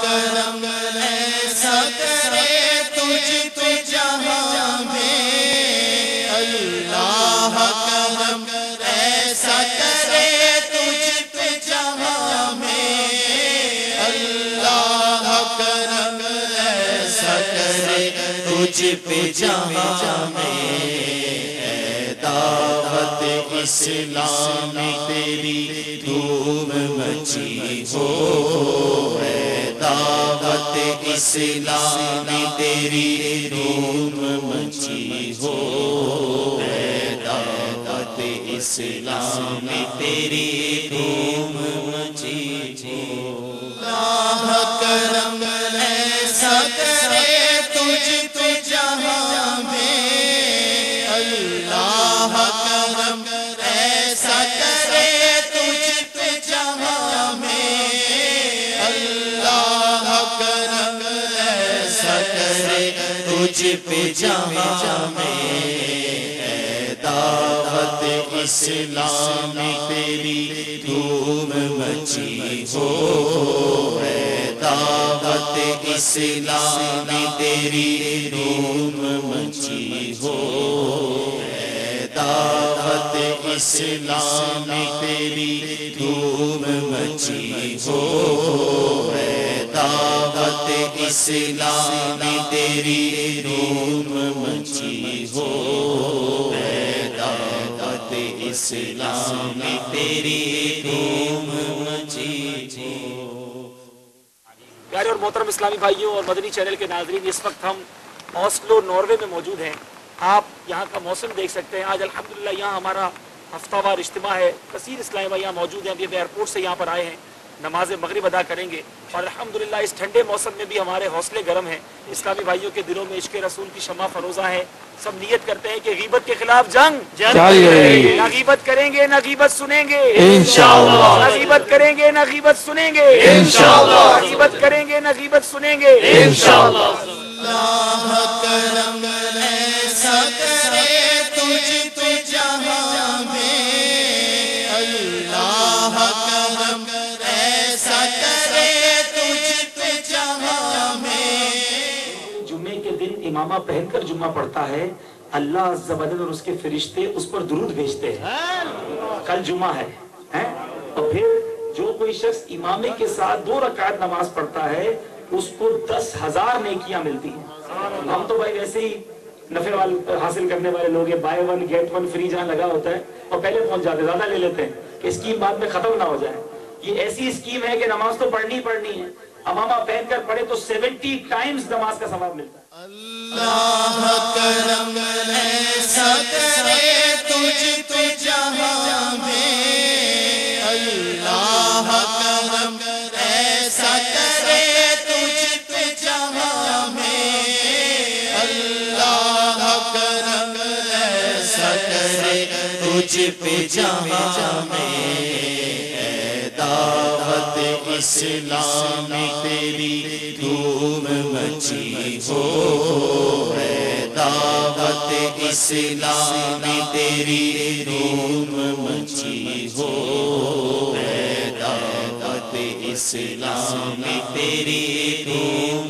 کرم ایسا کرے تجھ پہ جہاں میں، اللہ کرم ایسا کرے تجھ پہ جہاں میں، اللہ کرم ایسا کرے تجھ پہ جہاں میں، اے دعوت اسلامی تیری دھوم مچی ہو، اے دعوت اسلامی تیری دھوم مچی ہو، اے دعوت اسلامی تیری دھوم مچی ہو، اللہ کرم ایسا کرے تجھ پہ جہاں میں، اللہ کرم ایسا کرے تجھ پہ جہاں میں، اللہ کرم ایسا کرے تجھ پہ جہاں میں، اے دعوت اسلامی تیری دھوم مچی ہو، اے دعوت اسلامی تیری دھوم مچی ہو، اے دعوت اسلامی تیری دھوم مچی ہو، اے دعوت اسلامی تیری دھوم مچی ہو، اے دعوت اسلامی تیری دھوم مچی ہو۔ پیارے اور محترم اسلامی بھائیوں اور مدنی چینل کے ناظرین، اس وقت ہم اوسلو ناروے میں موجود ہیں۔ آپ یہاں کا موسم دیکھ سکتے ہیں۔ آج الحمدللہ یہاں ہمارا ہفتہ وار اجتماع ہے، کثیر اسلامی بھائی یہاں موجود ہیں۔ ابھی ایئرپورٹ سے یہاں پر آئے ہیں، نماز مغرب ادا کریں گے، اور الحمدللہ اس ٹھنڈے موسم میں بھی ہمارے حوصلے گرم ہیں۔ اسلامی بھائیوں کے دلوں میں عشق رسول کی شمع فروزہ ہے۔ سب نیت کرتے ہیں کہ غیبت کے خلاف جنگ جاری رہے گی، نہ غیبت کریں گے نہ غیبت سنیں گے انشاءاللہ، نہ غیبت کریں گے نہ غیبت سنیں گے انشاءاللہ، نہ غیبت کریں گے نہ غیبت سنیں گے انشاءاللہ۔ اللہ کرم ایسا کرے تجھ پہ جہاں میں، اللہ کرم ایسا کرے تجھ پہ جہاں میں۔ جمعے کے دن امامہ پہن کر جمعہ پڑھتا ہے، اللہ عز و جل اور اس کے فرشتے اس پر درود بھیجتے ہیں۔ کل جمعہ ہے، اور پھر جو کوئی شخص امامے کے ساتھ 2 رکعت نماز پڑھتا ہے اس کو 10,000 نیکیاں ملتی ہیں۔ ہم تو بھائی ویسے ہی نفع حاصل کرنے والے لوگ ہیں، بائی 1 گیٹ 1 فری جہاں لگا ہوتا ہے اور پہلے پہنچ جاتے، زیادہ لے لیتے ہیں کہ اسکیم بعد میں ختم نہ ہو جائے۔ یہ ایسی اسکیم ہے کہ نماز تو پڑھنی ہے، امامہ پہن کر پڑھے تو 70 ٹائمز نماز کا ثواب ملتا ہے۔ اللہ کرم ایسا کرے تجھ پہ جہاں میں، اللہ کرم ایسا کرے تجھ پہ جہاں میں، اللہ کرم ایسا کرے تجھ پہ جہاں میں، اے دعوت اسلامی تیری دھوم مچی ہو، اے دعوت اسلامی تیری دھوم مچی ہو، اے دعوت اسلامی تیری دھوم